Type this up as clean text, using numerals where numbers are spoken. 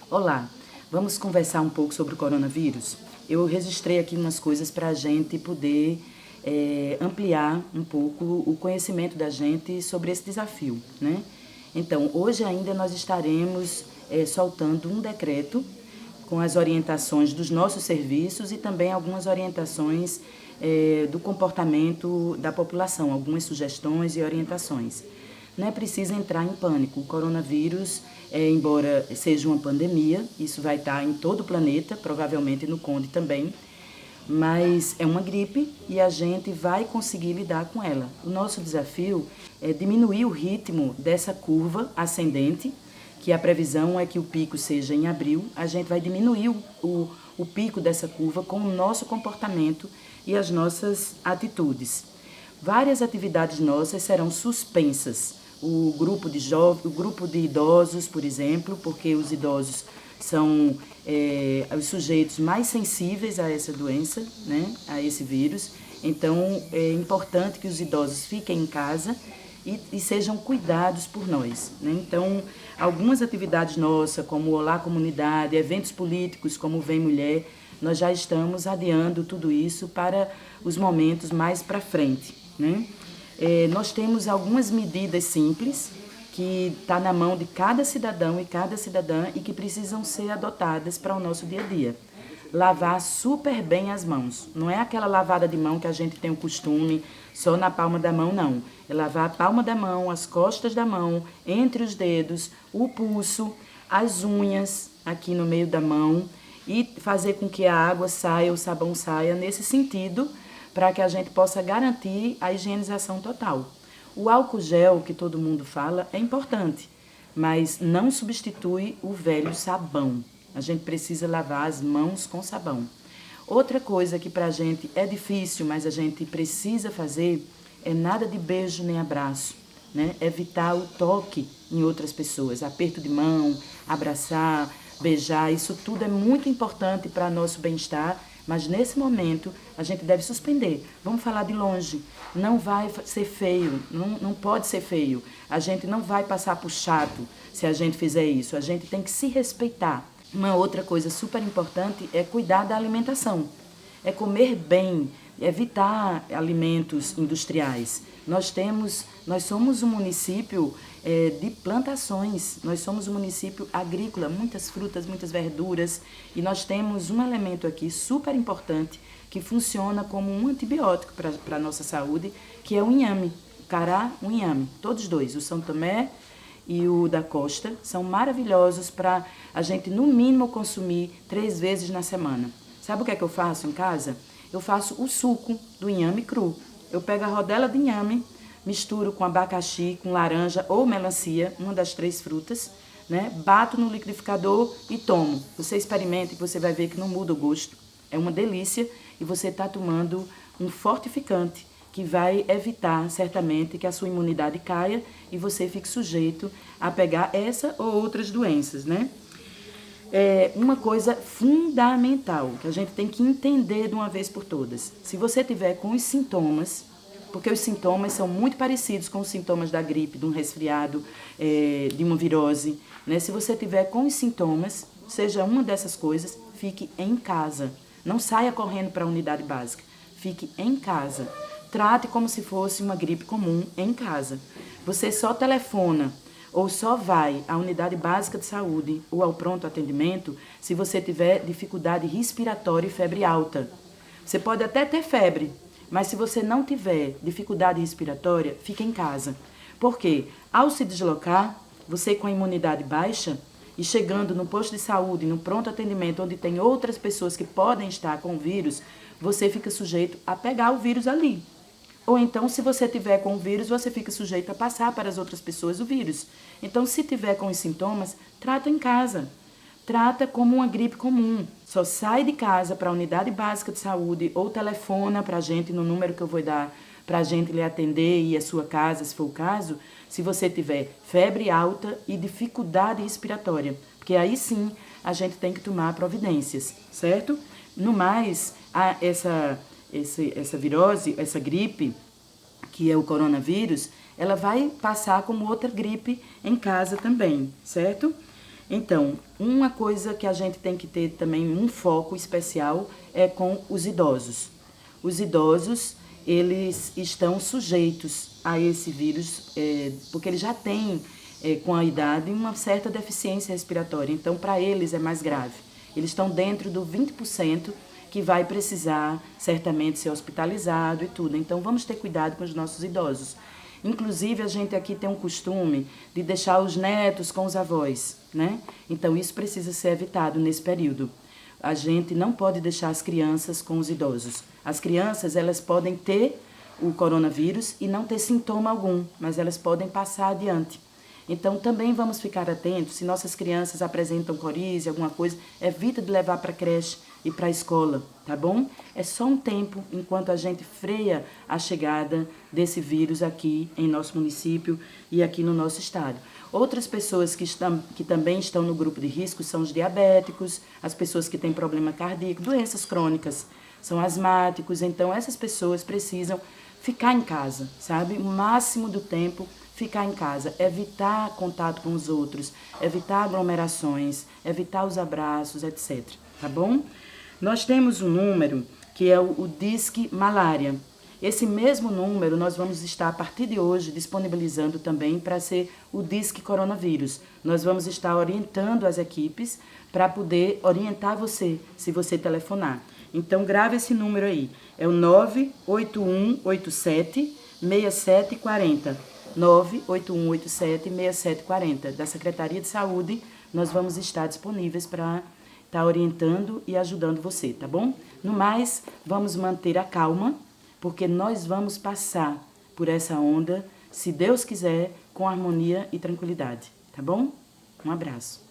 Olá, vamos conversar um pouco sobre o coronavírus? Eu registrei aqui umas coisas para a gente poder ampliar um pouco o conhecimento da gente sobre esse desafio, né? Então, hoje ainda nós estaremos soltando um decreto com as orientações dos nossos serviços e também algumas orientações do comportamento da população, algumas sugestões e orientações. Não é preciso entrar em pânico. O coronavírus, embora seja uma pandemia, isso vai estar em todo o planeta, provavelmente no Conde também, mas é uma gripe e a gente vai conseguir lidar com ela. O nosso desafio é diminuir o ritmo dessa curva ascendente, que a previsão é que o pico seja em abril. A gente vai diminuir o pico dessa curva com o nosso comportamento e as nossas atitudes. Várias atividades nossas serão suspensas. O grupo de idosos, por exemplo, porque os idosos são os sujeitos mais sensíveis a essa doença, né, a esse vírus. Então, é importante que os idosos fiquem em casa e sejam cuidados por nós, né? Então, algumas atividades nossas, como o Olá Comunidade, eventos políticos como o Vem Mulher, nós já estamos adiando tudo isso para os momentos mais para frente, né? Nós temos algumas medidas simples que está na mão de cada cidadão e cada cidadã e que precisam ser adotadas para o nosso dia a dia. Lavar super bem as mãos. Não é aquela lavada de mão que a gente tem o costume só na palma da mão, não. É lavar a palma da mão, as costas da mão, entre os dedos, o pulso, as unhas aqui no meio da mão e fazer com que a água saia, o sabão saia nesse sentido, para que a gente possa garantir a higienização total. O álcool gel, que todo mundo fala, é importante, mas não substitui o velho sabão. A gente precisa lavar as mãos com sabão. Outra coisa que para a gente é difícil, mas a gente precisa fazer, é nada de beijo nem abraço, né? Evitar o toque em outras pessoas, aperto de mão, abraçar, beijar, isso tudo é muito importante para nosso bem-estar. Mas nesse momento a gente deve suspender. Vamos falar de longe. Não vai ser feio, não pode ser feio. A gente não vai passar por chato se a gente fizer isso. A gente tem que se respeitar. Uma outra coisa super importante é cuidar da alimentação. É comer bem, evitar alimentos industriais. Nós somos um município de plantações, nós somos um município agrícola, muitas frutas, muitas verduras, e nós temos um elemento aqui super importante que funciona como um antibiótico para a nossa saúde, que é o inhame, o cará, o inhame, todos dois, o São Tomé e o da Costa, são maravilhosos para a gente, no mínimo, consumir 3 vezes na semana. Sabe o que é que eu faço em casa? Eu faço o suco do inhame cru. Eu pego a rodela de inhame, misturo com abacaxi, com laranja ou melancia, uma das 3 frutas, né? Bato no liquidificador e tomo. Você experimenta e você vai ver que não muda o gosto. É uma delícia e você está tomando um fortificante que vai evitar, certamente, que a sua imunidade caia e você fique sujeito a pegar essa ou outras doenças, né? Uma coisa fundamental que a gente tem que entender de uma vez por todas. Se você tiver com os sintomas, porque os sintomas são muito parecidos com os sintomas da gripe, de um resfriado, de uma virose, né? Se você tiver com os sintomas, seja uma dessas coisas, fique em casa. Não saia correndo para a unidade básica. Fique em casa. Trate como se fosse uma gripe comum em casa. Você só telefona ou só vai à unidade básica de saúde ou ao pronto atendimento se você tiver dificuldade respiratória e febre alta. Você pode até ter febre, mas se você não tiver dificuldade respiratória, fique em casa. Porque ao se deslocar, você com a imunidade baixa e chegando no posto de saúde, no pronto atendimento, onde tem outras pessoas que podem estar com o vírus, você fica sujeito a pegar o vírus ali. Ou então, se você tiver com o vírus, você fica sujeito a passar para as outras pessoas o vírus. Então, se tiver com os sintomas, trata em casa. Trata como uma gripe comum. Só sai de casa para a unidade básica de saúde ou telefona para a gente no número que eu vou dar para a gente lhe atender e ir à sua casa, se for o caso, se você tiver febre alta e dificuldade respiratória. Porque aí sim a gente tem que tomar providências, certo? No mais, essa virose, essa gripe, que é o coronavírus, ela vai passar como outra gripe em casa também, certo? Então, uma coisa que a gente tem que ter também um foco especial é com os idosos. Os idosos, eles estão sujeitos a esse vírus, porque eles já têm, com a idade, uma certa deficiência respiratória. Então, para eles é mais grave. Eles estão dentro do 20% que vai precisar, certamente, ser hospitalizado e tudo. Então, vamos ter cuidado com os nossos idosos. Inclusive, a gente aqui tem um costume de deixar os netos com os avós, né? Então, isso precisa ser evitado nesse período. A gente não pode deixar as crianças com os idosos. As crianças, elas podem ter o coronavírus e não ter sintoma algum, mas elas podem passar adiante. Então, também vamos ficar atentos, se nossas crianças apresentam coriza, alguma coisa, evita de levar para a creche e para a escola, tá bom? É só um tempo enquanto a gente freia a chegada desse vírus aqui em nosso município e aqui no nosso estado. Outras pessoas que também estão no grupo de risco são os diabéticos, as pessoas que têm problema cardíaco, doenças crônicas, são asmáticos. Então, essas pessoas precisam ficar em casa, sabe? O máximo do tempo ficar em casa, evitar contato com os outros, evitar aglomerações, evitar os abraços, etc. Tá bom? Nós temos um número que é o Disque Malária. Esse mesmo número nós vamos estar, a partir de hoje, disponibilizando também para ser o Disque Coronavírus. Nós vamos estar orientando as equipes para poder orientar você, se você telefonar. Então, grave esse número aí. É o 98187 6740. 98187-6740, da Secretaria de Saúde. Nós vamos estar disponíveis para estar orientando e ajudando você, tá bom? No mais, vamos manter a calma, porque nós vamos passar por essa onda, se Deus quiser, com harmonia e tranquilidade, tá bom? Um abraço.